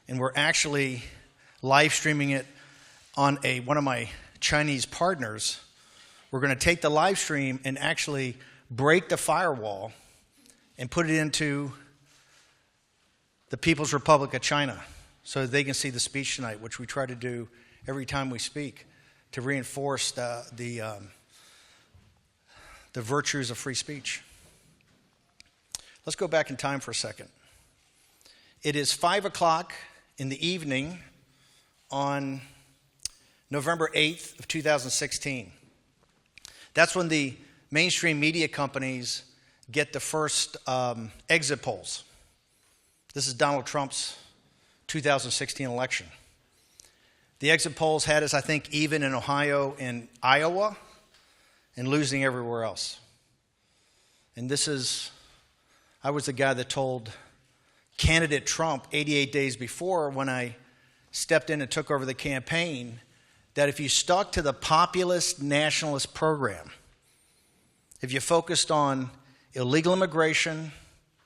and we're actually live streaming it on one of my Chinese partners. We're going to take the live stream and actually break the firewall and put it into the People's Republic of China so that they can see the speech tonight, which we try to do every time we speak to reinforce the virtues of free speech. Let's go back in time for a second. It is 5 o'clock in the evening on November 8th of 2016. That's when the mainstream media companies get the first exit polls. This is Donald Trump's 2016 election. The exit polls had us, I think, even in Ohio and Iowa, and losing everywhere else. And I was the guy that told candidate Trump 88 days before, when I stepped in and took over the campaign, that if you stuck to the populist nationalist program, if you focused on illegal immigration,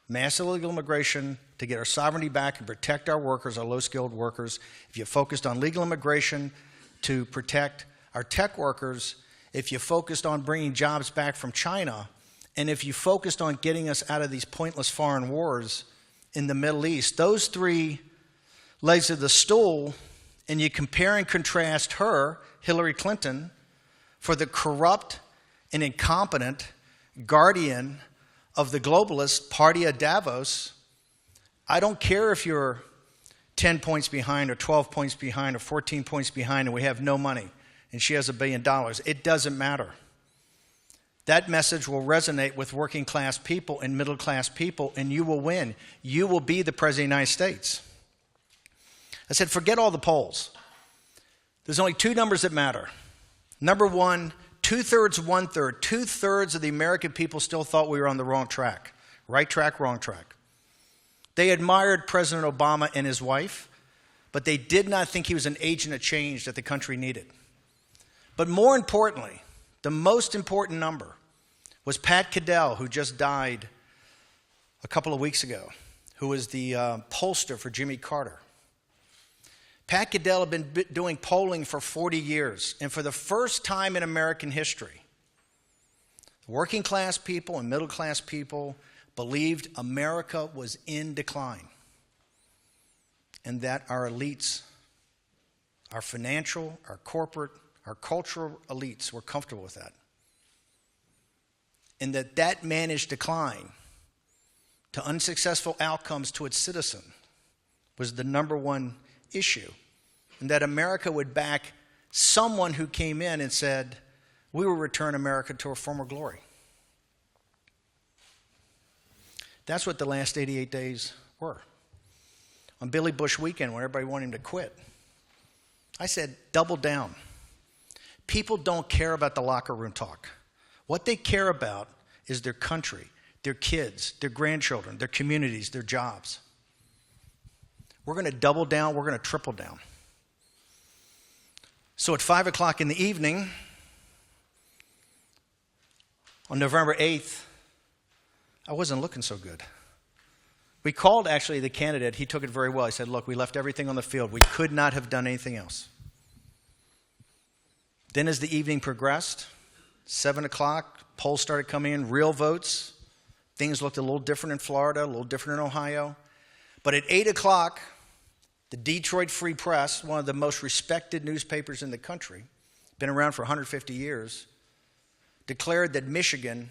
mass illegal immigration to get our sovereignty back and protect our workers, our low-skilled workers, if you focused on legal immigration to protect our tech workers, if you focused on bringing jobs back from China, and if you focused on getting us out of these pointless foreign wars in the Middle East, those three legs of the stool, and you compare and contrast her, Hillary Clinton, for the corrupt and incompetent guardian of the globalist party at Davos. I don't care if you're 10 points behind or 12 points behind or 14 points behind and we have no money and she has $1 billion. It doesn't matter. That message will resonate with working class people and middle class people, and you will win. You will be the President of the United States. I said, forget all the polls. There's only two numbers that matter. Number one, 2/3, 1/3. 2/3 of the American people still thought we were on the wrong track. Right track, wrong track. They admired President Obama and his wife, but they did not think he was an agent of change that the country needed. But more importantly, the most important number was Pat Caddell, who just died a couple of weeks ago, who was the pollster for Jimmy Carter. Pat Caddell had been doing polling for 40 years, and for the first time in American history, working class people and middle class people believed America was in decline, and that our elites, our financial, our corporate, our cultural elites were comfortable with that. And that managed decline to unsuccessful outcomes to its citizen was the number one issue. And that America would back someone who came in and said, we will return America to her former glory. That's what the last 88 days were. On Billy Bush weekend, when everybody wanted him to quit, I said, double down. People don't care about the locker room talk. What they care about is their country, their kids, their grandchildren, their communities, their jobs. We're going to double down. We're going to triple down. So at 5 o'clock in the evening, on November 8th, I wasn't looking so good. We called, actually, the candidate. He took it very well. He said, look, we left everything on the field. We could not have done anything else. Then as the evening progressed, 7 o'clock, polls started coming in, real votes. Things looked a little different in Florida, a little different in Ohio. But at 8 o'clock, the Detroit Free Press, one of the most respected newspapers in the country, been around for 150 years, declared that Michigan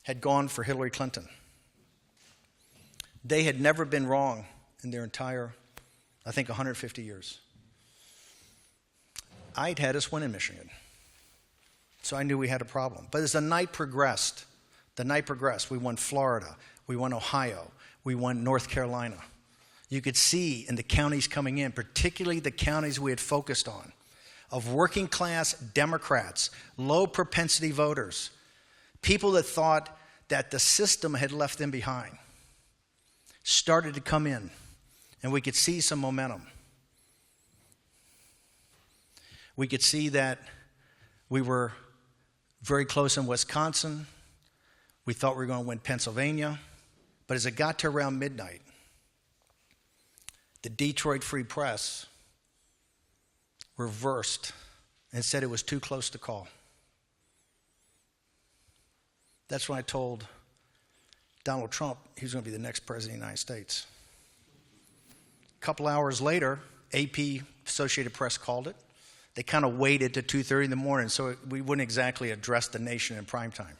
had gone for Hillary Clinton. They had never been wrong in their entire, I think, 150 years. I'd had us win in Michigan. So I knew we had a problem. But as the night progressed, we won Florida, we won Ohio, we won North Carolina. You could see in the counties coming in, particularly the counties we had focused on, of working class Democrats, low propensity voters, people that thought that the system had left them behind, started to come in, and we could see some momentum. We could see that we were very close in Wisconsin. We thought we were going to win Pennsylvania. But as it got to around midnight, the Detroit Free Press reversed and said it was too close to call. That's when I told Donald Trump he was going to be the next president of the United States. A couple hours later, AP, Associated Press, called it. They kind of waited to 2:30 in the morning, so we wouldn't exactly address the nation in prime time.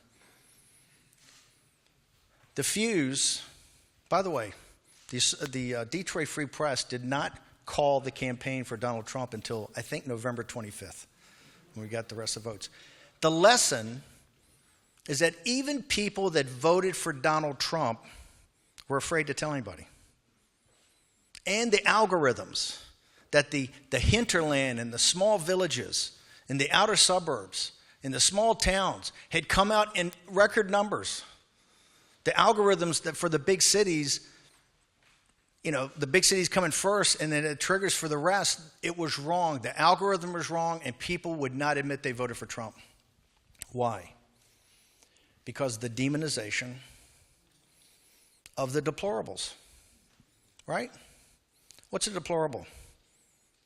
The fuse, by the way, the Detroit Free Press did not call the campaign for Donald Trump until, I think, November 25th, when we got the rest of the votes. The lesson is that even people that voted for Donald Trump were afraid to tell anybody. And the algorithms that the hinterland and the small villages and the outer suburbs and the small towns had come out in record numbers. The algorithms that for the big cities, the big cities coming first and then it triggers for the rest, it was wrong. The algorithm was wrong and people would not admit they voted for Trump. Why? Because of the demonization of the deplorables, right? What's a deplorable?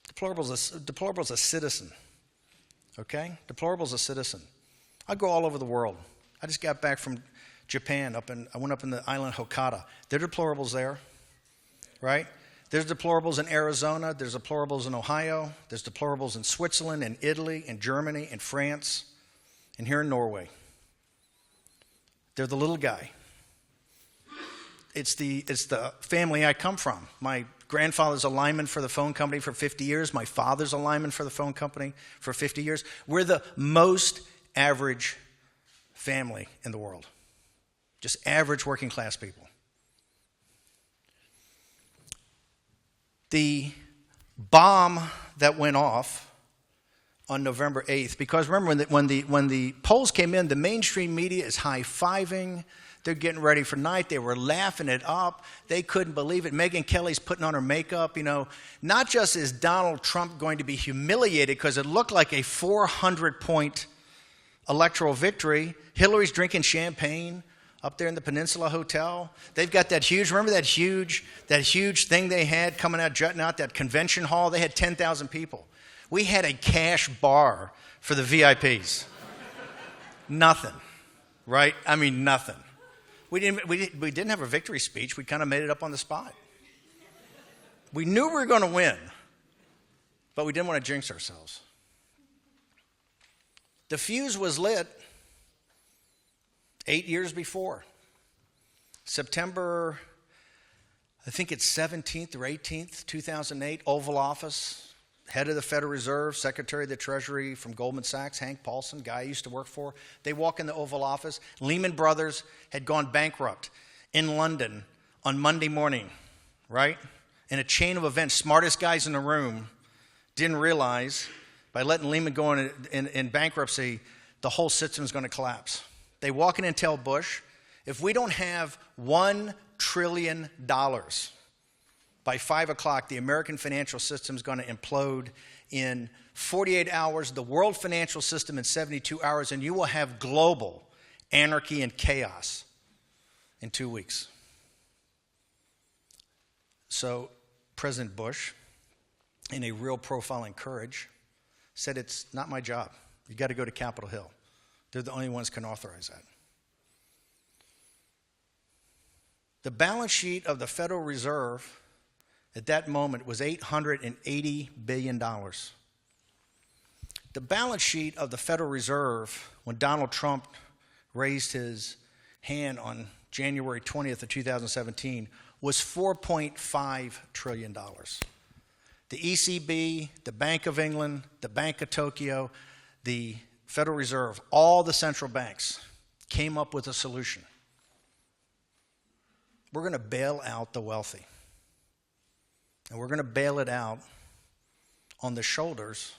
Deplorable's a citizen, okay? Deplorable's a citizen. I go all over the world. I just got back from Japan. I went up in the island Hokkaido. There are deplorables there, right? There's deplorables in Arizona. There's deplorables in Ohio. There's deplorables in Switzerland, in Italy, in Germany, in France, and here in Norway. They're the little guy. It's the family I come from. My grandfather's a lineman for the phone company for 50 years. My father's a lineman for the phone company for 50 years. We're the most average family in the world. Just average working class people. The bomb that went off on November 8th, because remember when the polls came in, the mainstream media is high-fiving. They're getting ready for night. They were laughing it up. They couldn't believe it. Megyn Kelly's putting on her makeup. Not just is Donald Trump going to be humiliated because it looked like a 400-point electoral victory. Hillary's drinking champagne up there in the Peninsula Hotel. They've got that huge thing they had coming out, jutting out, that convention hall. They had 10,000 people. We had a cash bar for the VIPs. Nothing, right? I mean, nothing. We didn't have a victory speech. We kind of made it up on the spot. We knew we were going to win, but we didn't want to jinx ourselves. The fuse was lit 8 years before. September, I think it's 17th or 18th, 2008, Oval Office. Head of the Federal Reserve, Secretary of the Treasury from Goldman Sachs, Hank Paulson, guy I used to work for. They walk in the Oval Office. Lehman Brothers had gone bankrupt in London on Monday morning, right? In a chain of events, smartest guys in the room didn't realize by letting Lehman go in bankruptcy, the whole system is going to collapse. They walk in and tell Bush, if we don't have $1 trillion by 5 o'clock, the American financial system is going to implode in 48 hours, the world financial system in 72 hours, and you will have global anarchy and chaos in 2 weeks. So President Bush, in a real profiling courage, said, it's not my job. You've got to go to Capitol Hill. They're the only ones who can authorize that. The balance sheet of the Federal Reserve at that moment was $880 billion. The balance sheet of the Federal Reserve when Donald Trump raised his hand on January 20th of 2017 was $4.5 trillion. The ECB, the Bank of England, the Bank of Tokyo, the Federal Reserve, all the central banks came up with a solution. We're going to bail out the wealthy. And we're going to bail it out on the shoulders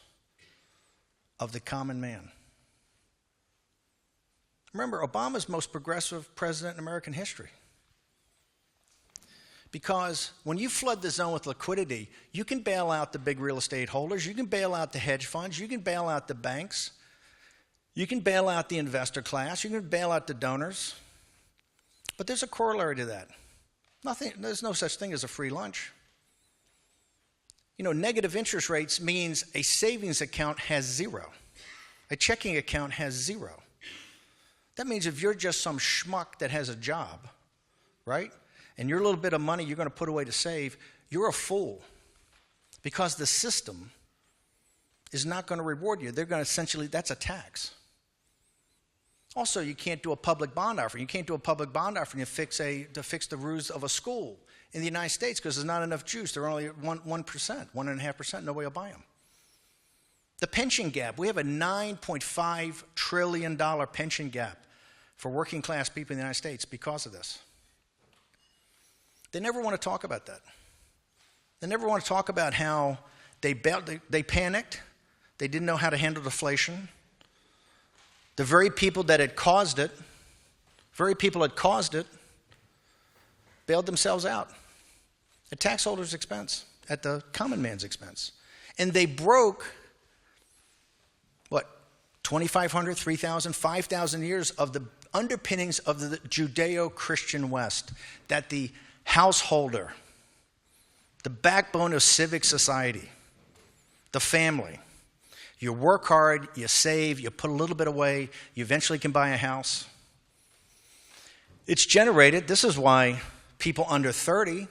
of the common man. Remember, Obama's the most progressive president in American history. Because when you flood the zone with liquidity, you can bail out the big real estate holders, you can bail out the hedge funds, you can bail out the banks, you can bail out the investor class, you can bail out the donors. But there's a corollary to that. There's no such thing as a free lunch. Negative interest rates means a savings account has zero. A checking account has zero. That means if you're just some schmuck that has a job, right, and your little bit of money you're going to put away to save, you're a fool, because the system is not going to reward you. They're going to essentially, that's a tax. Also, you can't do a public bond offering. You can't do a public bond offering to fix the roofs of a school in the United States because there's not enough juice. They're only at 1%, 1.5%. Nobody will buy them. The pension gap. We have a $9.5 trillion pension gap for working class people in the United States because of this. They never want to talk about that. They never want to talk about how they panicked. They didn't know how to handle deflation. The very people that had caused it, bailed themselves out at taxholders' expense, at the common man's expense. And they broke, 2,500, 3,000, 5,000 years of the underpinnings of the Judeo-Christian West, that the householder, the backbone of civic society, the family, you work hard, you save, you put a little bit away, you eventually can buy a house. It's generated, this is why people under 30,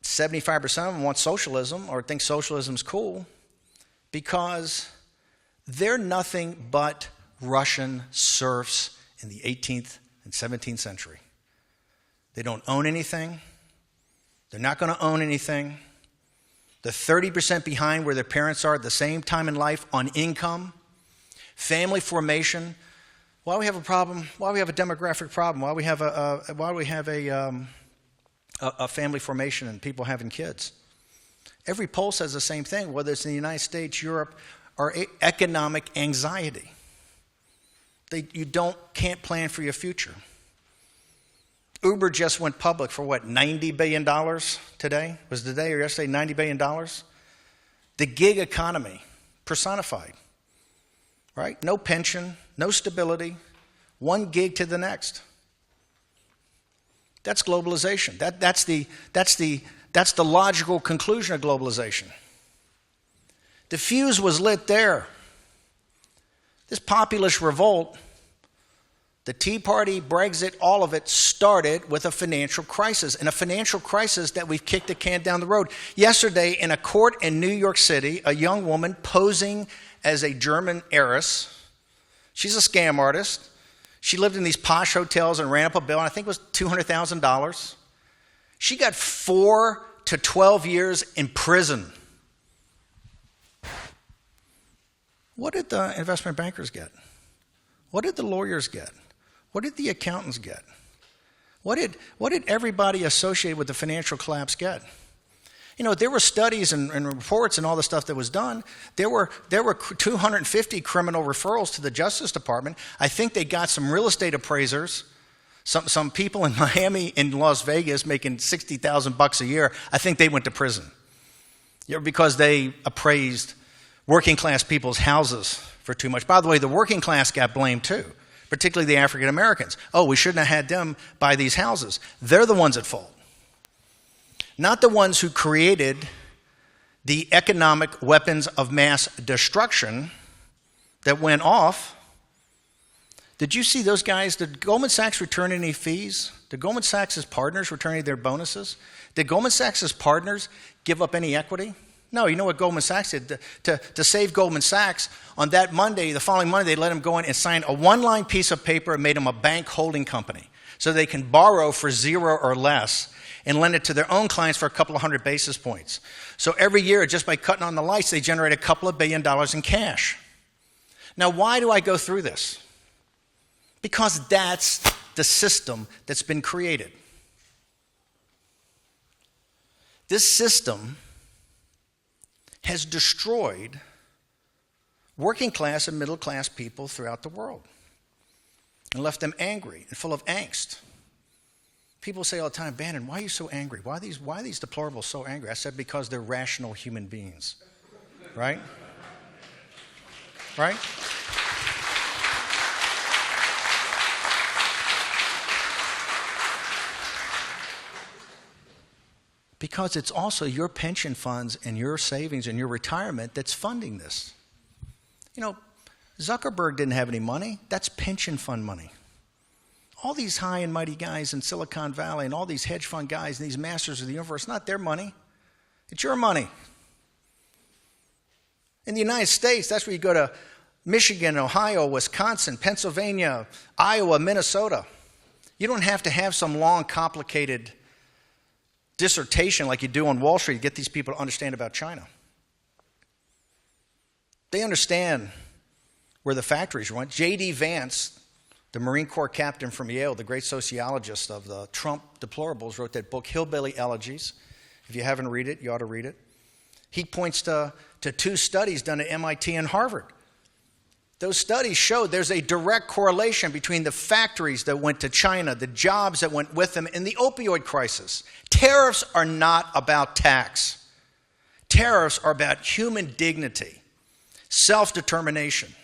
75% of them want socialism or think socialism's cool, because they're nothing but Russian serfs in the 18th and 17th century. They don't own anything. They're not going to own anything. They're 30% behind where their parents are at the same time in life on income, family formation. Why we have a problem? Why we have a demographic problem? Why we have a family formation and people having kids? Every poll says the same thing, whether it's in the United States, Europe, or economic anxiety. You can't plan for your future. Uber just went public for $90 billion today? Was it today or yesterday, $90 billion? The gig economy personified, right? No pension, no stability, one gig to the next. That's globalization. That's the logical conclusion of globalization. The fuse was lit there. This populist revolt, the Tea Party, Brexit, all of it started with a financial crisis, and a financial crisis that we've kicked the can down the road. Yesterday, in a court in New York City, a young woman posing as a German heiress, she's a scam artist. She lived in these posh hotels and ran up a bill, and I think it was $200,000. She got 4 to 12 years in prison. What did the investment bankers get? What did the lawyers get? What did the accountants get? What did everybody associated with the financial collapse get? There were studies and reports and all the stuff that was done. There were 250 criminal referrals to the Justice Department. I think they got some real estate appraisers, some people in Miami and Las Vegas making $60,000 a year. I think they went to prison because they appraised working class people's houses for too much. By the way, the working class got blamed too, particularly the African Americans. Oh, we shouldn't have had them buy these houses. They're the ones at fault. Not the ones who created the economic weapons of mass destruction that went off. Did you see those guys? Did Goldman Sachs return any fees? Did Goldman Sachs' partners return any of their bonuses? Did Goldman Sachs' partners give up any equity? No, you know what Goldman Sachs did? To save Goldman Sachs, on that Monday, the following Monday, they let him go in and sign a one-line piece of paper and made him a bank holding company so they can borrow for 0 or less and lend it to their own clients for a couple of hundred basis points. So every year, just by cutting on the lights, they generate a couple of $1 billion in cash. Now, why do I go through this? Because that's the system that's been created. This system has destroyed working class and middle class people throughout the world and left them angry and full of angst. People say all the time, Bannon, why are you so angry? Why are these deplorables so angry? I said, because they're rational human beings, right? Right? Because it's also your pension funds and your savings and your retirement that's funding this. You know, Zuckerberg didn't have any money. That's pension fund money. All these high and mighty guys in Silicon Valley and all these hedge fund guys and these masters of the universe, not their money. It's your money. In the United States, that's where you go to Michigan, Ohio, Wisconsin, Pennsylvania, Iowa, Minnesota. You don't have to have some long, complicated dissertation like you do on Wall Street to get these people to understand about China. They understand where the factories went. J.D. Vance, the Marine Corps captain from Yale, the great sociologist of the Trump deplorables, wrote that book, Hillbilly Elegies. If you haven't read it, you ought to read it. He points to two studies done at MIT and Harvard. Those studies showed there's a direct correlation between the factories that went to China, the jobs that went with them, and the opioid crisis. Tariffs are not about tax. Tariffs are about human dignity, self-determination.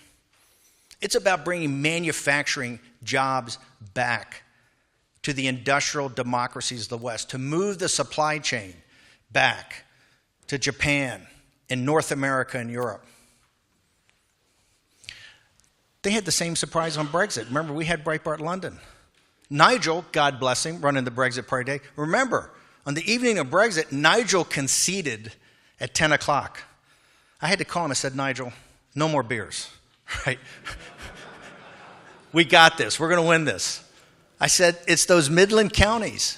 It's about bringing manufacturing jobs back to the industrial democracies of the West, to move the supply chain back to Japan and North America and Europe. They had the same surprise on Brexit. Remember, we had Breitbart London. Nigel, God bless him, running the Brexit Party Day. Remember, on the evening of Brexit, Nigel conceded at 10 o'clock. I had to call him. I said, Nigel, no more beers, right? We got this. We're going to win this. I said, it's those Midland counties.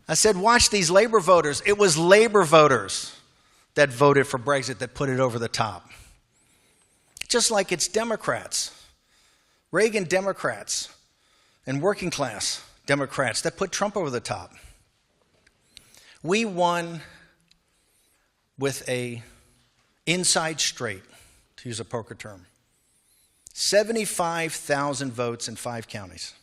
I said, watch these Labour voters. It was Labour voters that voted for Brexit that put it over the top. Just like it's Democrats, Reagan Democrats, and working class Democrats that put Trump over the top. We won with a inside straight, to use a poker term. 75,000 votes in 5 counties.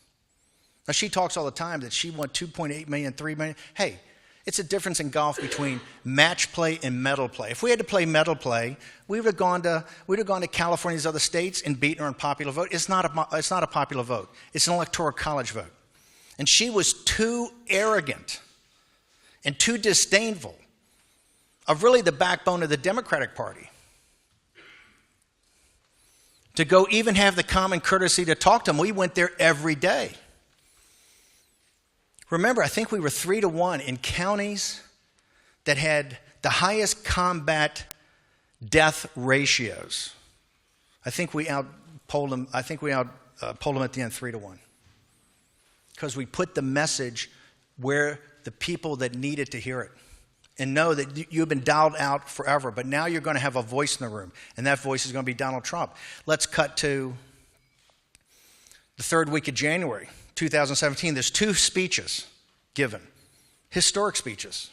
Now, she talks all the time that she won 2.8 million, 3 million. Hey, it's a difference in golf between match play and medal play. If we had to play medal play, we would have gone to California's other states and beaten her on popular vote. It's not a popular vote. It's an electoral college vote. And she was too arrogant and too disdainful of really the backbone of the Democratic Party to go even have the common courtesy to talk to them. We went there every day. Remember, I think we were 3-1 in counties that had the highest combat death ratios. I think we outpolled them. Polled them at the end 3-1 because we put the message where the people that needed to hear it and know that you've been dialed out forever, but now you're going to have a voice in the room, and that voice is going to be Donald Trump. Let's cut to the third week of January 2017. There's 2 speeches given, historic speeches.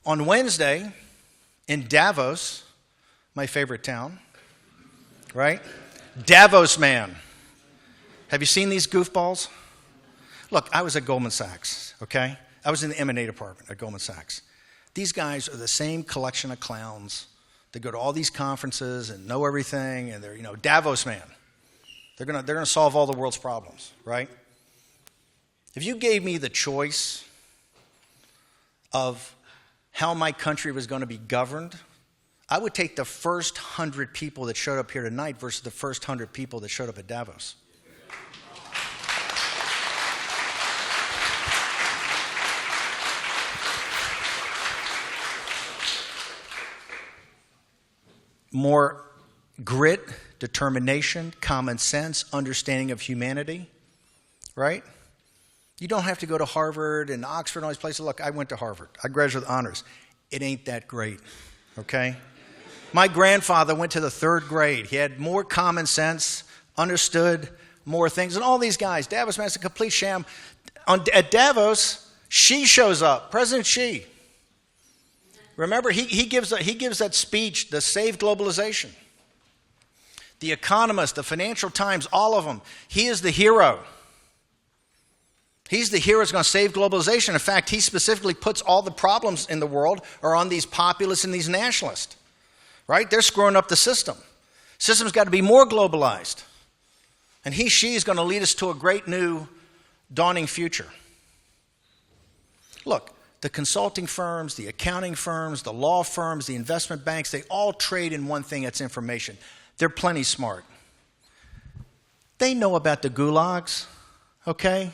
On Wednesday in Davos, my favorite town, right? Davos man. Have you seen these goofballs? Look, I was at Goldman Sachs, okay? I was in the M&A department at Goldman Sachs. These guys are the same collection of clowns. They go to all these conferences and know everything, and they're, Davos man. They're gonna solve all the world's problems, right? If you gave me the choice of how my country was going to be governed, I would take the first 100 people that showed up here tonight versus the first 100 people that showed up at Davos. More grit, determination, common sense, understanding of humanity, right? You don't have to go to Harvard and Oxford and all these places. Look, I went to Harvard. I graduated with honors. It ain't that great, okay? My grandfather went to the 3rd grade. He had more common sense, understood more things than all these guys. Davos, man, it's a complete sham. At Davos, Xi shows up, President Xi. Remember, he gives that speech, the Save Globalization. The Economist, the Financial Times, all of them. He is the hero. He's the hero that's going to save globalization. In fact, he specifically puts all the problems in the world are on these populists and these nationalists, right? They're screwing up the system. System's got to be more globalized. And she is going to lead us to a great new dawning future. Look, the consulting firms, the accounting firms, the law firms, the investment banks, they all trade in one thing, that's information. They're plenty smart. They know about the gulags, okay?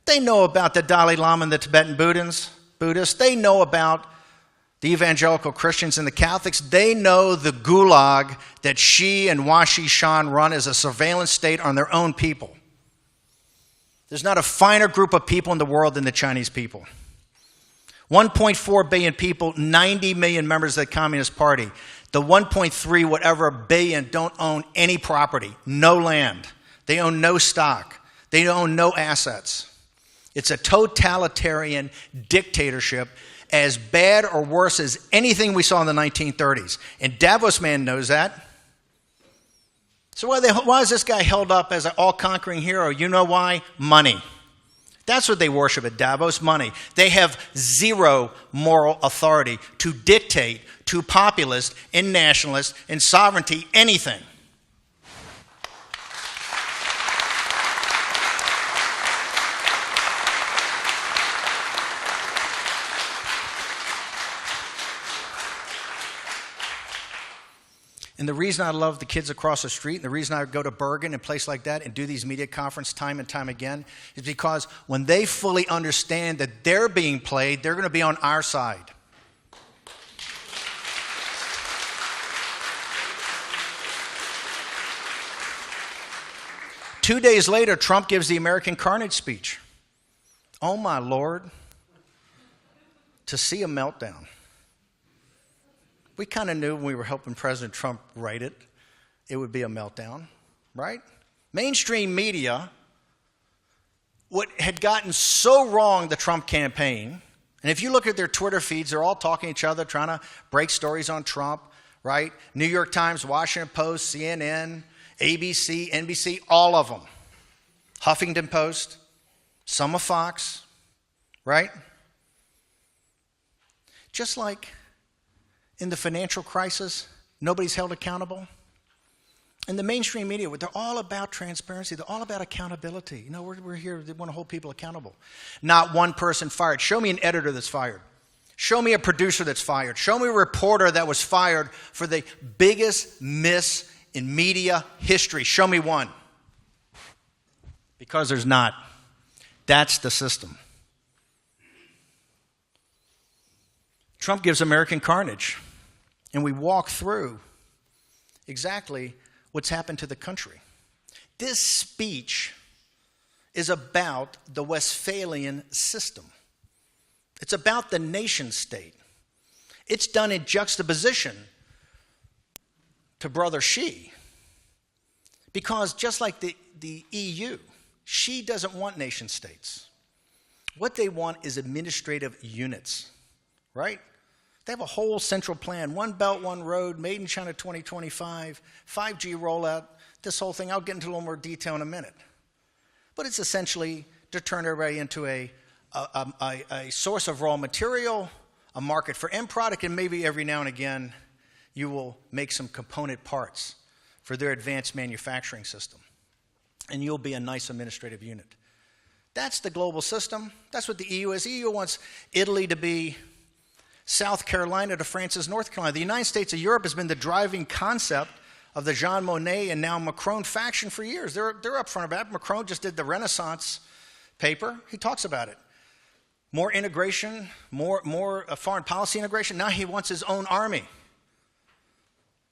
They know about the Dalai Lama and the Tibetan Buddhists. They know about the evangelical Christians and the Catholics. They know the gulag that Xi and Washi Shan run as a surveillance state on their own people. There's not a finer group of people in the world than the Chinese people. 1.4 billion people, 90 million members of the Communist Party. The 1.3 whatever billion don't own any property, no land. They own no stock. They own no assets. It's a totalitarian dictatorship as bad or worse as anything we saw in the 1930s. And Davos man knows that. So why is this guy held up as an all-conquering hero? You know why? Money. That's what they worship at Davos, money. They have zero moral authority to dictate to populists and nationalists and sovereignty anything. And the reason I love the kids across the street, and the reason I go to Bergen and places like that and do these media conferences time and time again, is because when they fully understand that they're being played, they're going to be on our side. Two days later, Trump gives the American Carnage speech. Oh my Lord, to see a meltdown. We kind of knew when we were helping President Trump write it, it would be a meltdown, right? Mainstream media, what had gotten so wrong the Trump campaign, and if you look at their Twitter feeds, they're all talking to each other, trying to break stories on Trump, right? New York Times, Washington Post, CNN, ABC, NBC, all of them. Huffington Post, some of Fox, right? Just like in the financial crisis, nobody's held accountable. In the mainstream media, they're all about transparency. They're all about accountability. You know, we're here, they want to hold people accountable. Not one person fired. Show me an editor that's fired. Show me a producer that's fired. Show me a reporter that was fired for the biggest miss in media history. Show me one. Because there's not. That's the system. Trump gives American Carnage, and we walk through exactly what's happened to the country. This speech is about the Westphalian system. It's about the nation state. It's done in juxtaposition to Brother Xi. Because just like the EU, Xi doesn't want nation states. What they want is administrative units, right? They have a whole central plan, one belt, one road, made in China 2025, 5G rollout, this whole thing. I'll get into a little more detail in a minute. But it's essentially to turn everybody into a source of raw material, a market for end product, and maybe every now and again you will make some component parts for their advanced manufacturing system. And you'll be a nice administrative unit. That's the global system. That's what the EU is. The EU wants Italy to be South Carolina to France's North Carolina. The United States of Europe has been the driving concept of the Jean Monnet and now Macron faction for years. They're up front about it. Macron just did the Renaissance paper. He talks about it. More integration, more foreign policy integration. Now he wants his own army.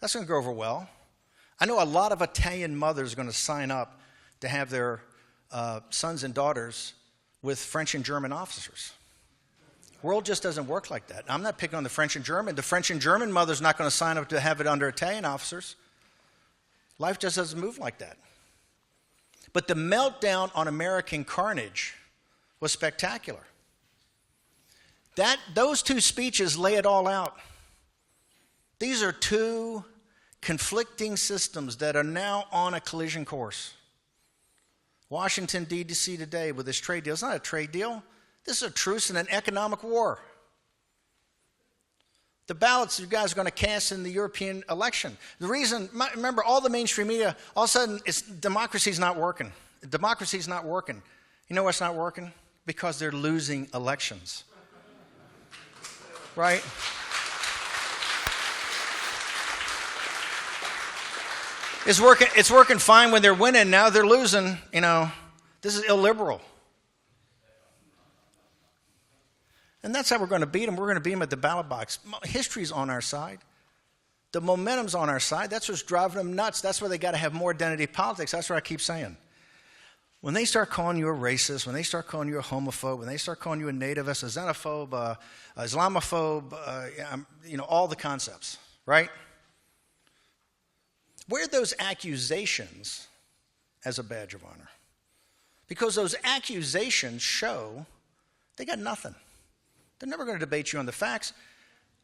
That's going to go over well. I know a lot of Italian mothers are going to sign up to have their sons and daughters with French and German officers. The world just doesn't work like that. I'm not picking on the French and German. The French and German mother's not going to sign up to have it under Italian officers. Life just doesn't move like that. But the meltdown on American Carnage was spectacular. Those two speeches lay it all out. These are two conflicting systems that are now on a collision course. Washington, D.C. today with this trade deal. It's not a trade deal. This is a truce in an economic war. The ballots you guys are going to cast in the European election. The reason, remember, all the mainstream media, all of a sudden, democracy's not working. Democracy's not working. You know what's not working? Because they're losing elections. right? It's working fine when they're winning. Now they're losing. This is illiberal. And that's how we're going to beat them. We're going to beat them at the ballot box. History's on our side. The momentum's on our side. That's what's driving them nuts. That's why they got to have more identity politics. That's what I keep saying. When they start calling you a racist, when they start calling you a homophobe, when they start calling you a nativist, a xenophobe, a Islamophobe, all the concepts, right? Wear those accusations as a badge of honor. Because those accusations show they got nothing. They're never going to debate you on the facts.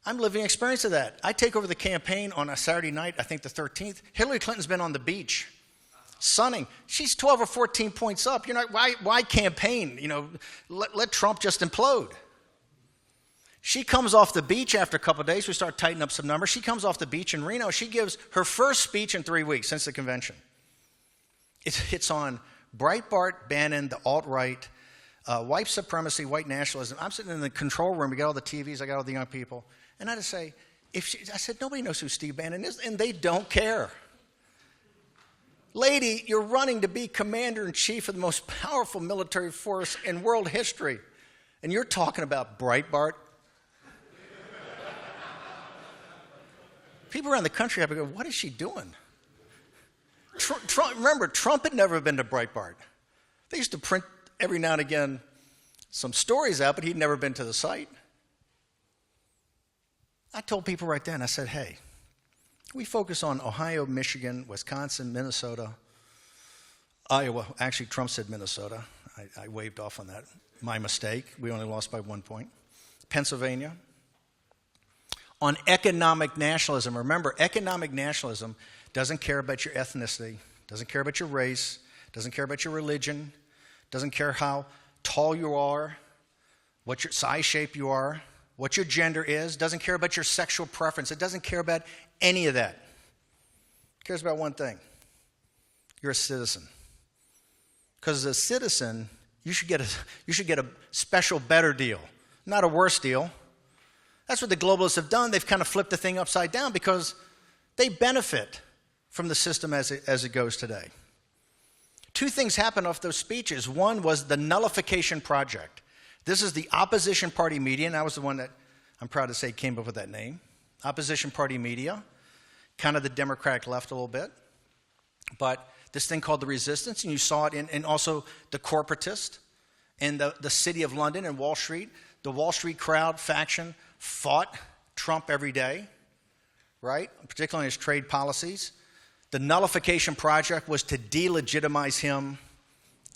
I'm living experience of that. I take over the campaign on a Saturday night, I think the 13th. Hillary Clinton's been on the beach, sunning. She's 12 or 14 points up. Why campaign? Let Trump just implode. She comes off the beach after a couple of days. We start tightening up some numbers. She comes off the beach in Reno. She gives her first speech in 3 weeks since the convention. It's on Breitbart, Bannon, the alt-right, white supremacy, white nationalism. I'm sitting in the control room. We got all the TVs. I got all the young people. And I just say, I said, nobody knows who Steve Bannon is, and they don't care. Lady, you're running to be commander-in-chief of the most powerful military force in world history, and you're talking about Breitbart. People around the country have to go, what is she doing? Remember, Trump had never been to Breitbart. They used to print every now and again some stories out, but he'd never been to the site. I told people right then, I said, hey, we focus on Ohio, Michigan, Wisconsin, Minnesota, Iowa. Actually, Trump said Minnesota. I waved off on that. My mistake. We only lost by 1 point. Pennsylvania. On economic nationalism. Remember, economic nationalism doesn't care about your ethnicity, doesn't care about your race, doesn't care about your religion, doesn't care how tall you are, what your size, shape you are, what your gender is, doesn't care about your sexual preference. It doesn't care about any of that. It cares about one thing. You're a citizen. Because as a citizen, you should get a special, better deal, not a worse deal. That's what the globalists have done. They've kind of flipped the thing upside down because they benefit from the system as it goes today. Two things happened off those speeches. One was the nullification project. This is the opposition party media, and I was the one that I'm proud to say came up with that name. Opposition party media, kind of the Democratic left a little bit. But this thing called the resistance, and you saw it in also the corporatist and the city of London and Wall Street. The Wall Street crowd faction fought Trump every day, right? Particularly in his trade policies. The nullification project was to delegitimize him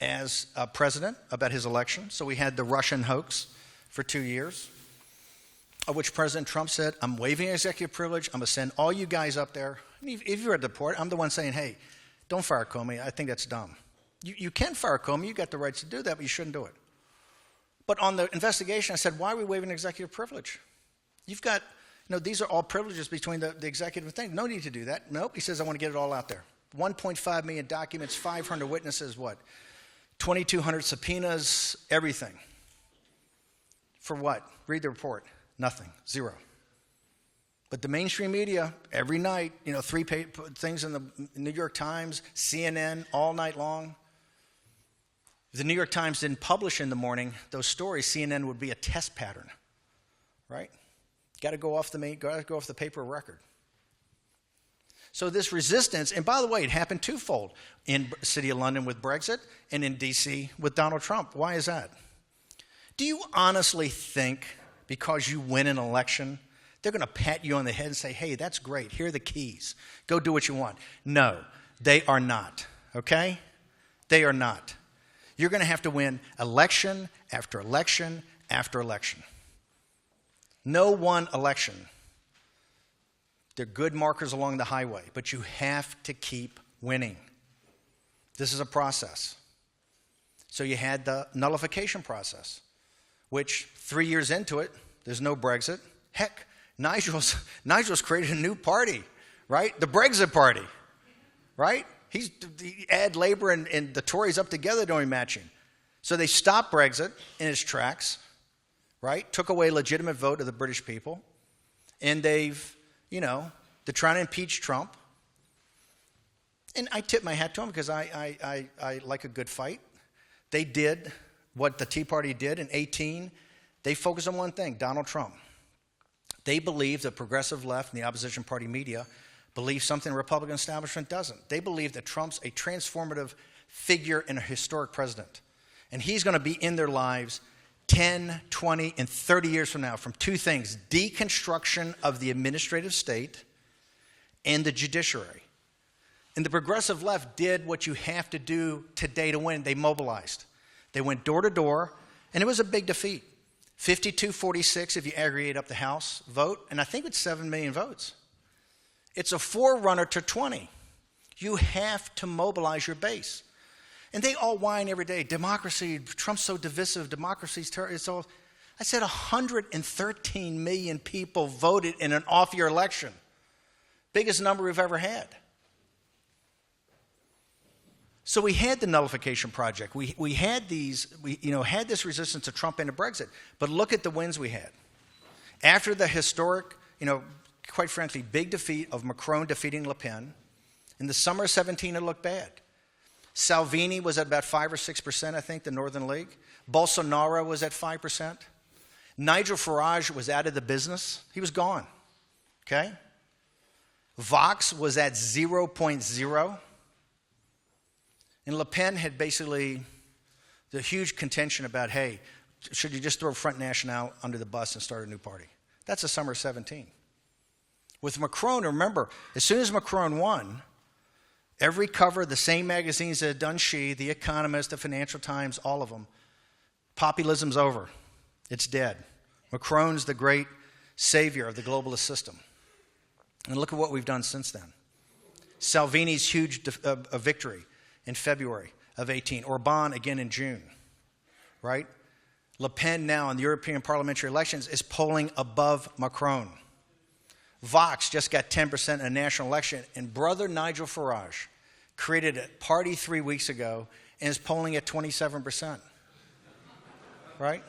as president about his election. So we had the Russian hoax for 2 years, of which President Trump said, I'm waiving executive privilege. I'm going to send all you guys up there. If you're at the port, I'm the one saying, hey, don't fire Comey. I think that's dumb. You can fire Comey. You got the rights to do that, but you shouldn't do it. But on the investigation, I said, why are we waiving executive privilege? You've got, these are all privileges between the executive thing. No need to do that. Nope. He says, I want to get it all out there. 1.5 million documents, 500 witnesses, 2,200 subpoenas, everything. For what? Read the report. Nothing. Zero. But the mainstream media, every night, 3 things in the New York Times, CNN, all night long. If the New York Times didn't publish in the morning those stories, CNN would be a test pattern, right? Got to go off the paper record. So this resistance, and by the way, it happened twofold in the city of London with Brexit and in D.C. with Donald Trump. Why is that? Do you honestly think because you win an election, they're going to pat you on the head and say, hey, that's great. Here are the keys. Go do what you want. No, they are not, okay? They are not. You're going to have to win election after election after election. No one election. They're good markers along the highway, but you have to keep winning. This is a process. So you had the nullification process, which 3 years into it, there's no Brexit. Heck, Nigel's created a new party, right? The Brexit Party, right? He add Labour and the Tories up together, don't match him. So they stopped Brexit in its tracks, right? Took away legitimate vote of the British people. And they're trying to impeach Trump. And I tip my hat to them because I like a good fight. They did what the Tea Party did in 2018. They focused on one thing, Donald Trump. They believe the progressive left and the opposition party media believe something the Republican establishment doesn't. They believe that Trump's a transformative figure and a historic president. And he's going to be in their lives 10, 20, and 30 years from now from two things, deconstruction of the administrative state and the judiciary. And the progressive left did what you have to do today to win. They mobilized. They went door to door, and it was a big defeat. 52-46 if you aggregate up the House vote, and I think it's 7 million votes. It's a forerunner to 20. You have to mobilize your base. And they all whine every day, democracy, Trump's so divisive, democracy's terrible. I said 113 million people voted in an off-year election. Biggest number we've ever had. So we had the nullification project. We had had this resistance to Trump and to Brexit. But look at the wins we had. After the historic, quite frankly, big defeat of Macron defeating Le Pen, in the summer of 2017, it looked bad. Salvini was at about 5 or 6%, I think, the Northern League. Bolsonaro was at 5%. Nigel Farage was out of the business. He was gone. Okay? Vox was at 0.0. And Le Pen had basically the huge contention about, hey, should you just throw Front National under the bus and start a new party? That's the summer of 2017. With Macron, remember, as soon as Macron won, every cover, the same magazines that had done The Economist, the Financial Times, all of them, populism's over. It's dead. Macron's the great savior of the globalist system. And look at what we've done since then. Salvini's huge victory in February of 2018. Orban again in June, right? Le Pen now in the European parliamentary elections is polling above Macron. Vox just got 10% in a national election, and brother Nigel Farage created a party 3 weeks ago and is polling at 27%, right?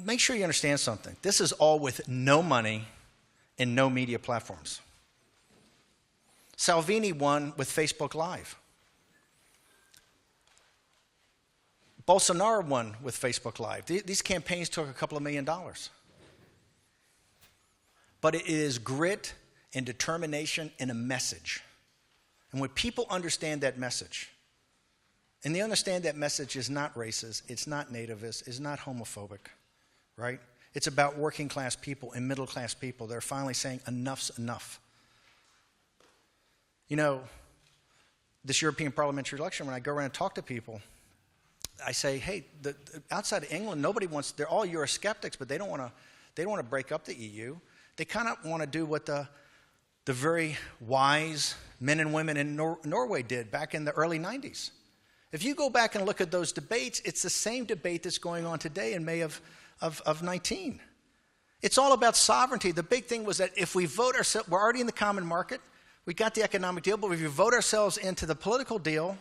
Make sure you understand something. This is all with no money and no media platforms. Salvini won with Facebook Live. Bolsonaro won with Facebook Live. These campaigns took a couple of $1 million. But it is grit and determination and a message. And when people understand that message, and they understand that message is not racist, it's not nativist, it's not homophobic, right? It's about working class people and middle class people. They're finally saying enough's enough. This European parliamentary election, when I go around and talk to people, I say, hey, outside of England, they're all Eurosceptics, but they don't want to break up the EU. They kind of want to do what the very wise men and women in Norway did back in the early 90s. If you go back and look at those debates, it's the same debate that's going on today in May of 19. It's all about sovereignty. The big thing was that if we vote ourselves, we're already in the common market, we got the economic deal, but if you vote ourselves into the political deal,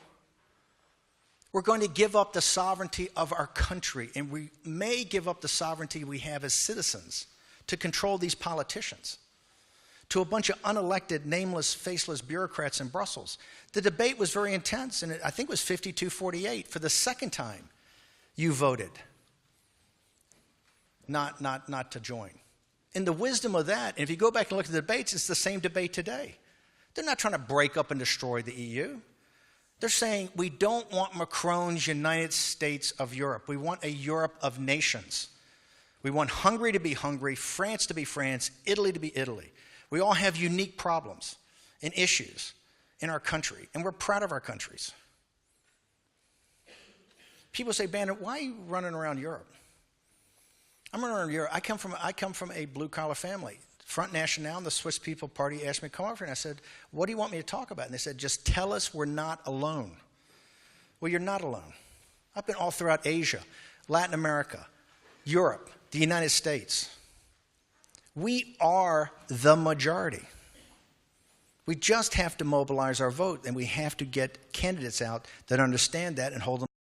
we're going to give up the sovereignty of our country, and we may give up the sovereignty we have as citizens to control these politicians, to a bunch of unelected, nameless, faceless bureaucrats in Brussels. The debate was very intense, and I think it was 52-48. For the second time, you voted not to join. And the wisdom of that, and if you go back and look at the debates, it's the same debate today. They're not trying to break up and destroy the EU. They're saying we don't want Macron's United States of Europe. We want a Europe of nations. We want Hungary to be Hungary, France to be France, Italy to be Italy. We all have unique problems and issues in our country, and we're proud of our countries. People say, Bannon, why are you running around Europe? I'm running around Europe. I come from a blue-collar family. Front National, the Swiss People Party, asked me to come over, and I said, what do you want me to talk about? And they said, just tell us we're not alone. Well, you're not alone. I've been all throughout Asia, Latin America, Europe, the United States. We are the majority. We just have to mobilize our vote, and we have to get candidates out that understand that and hold them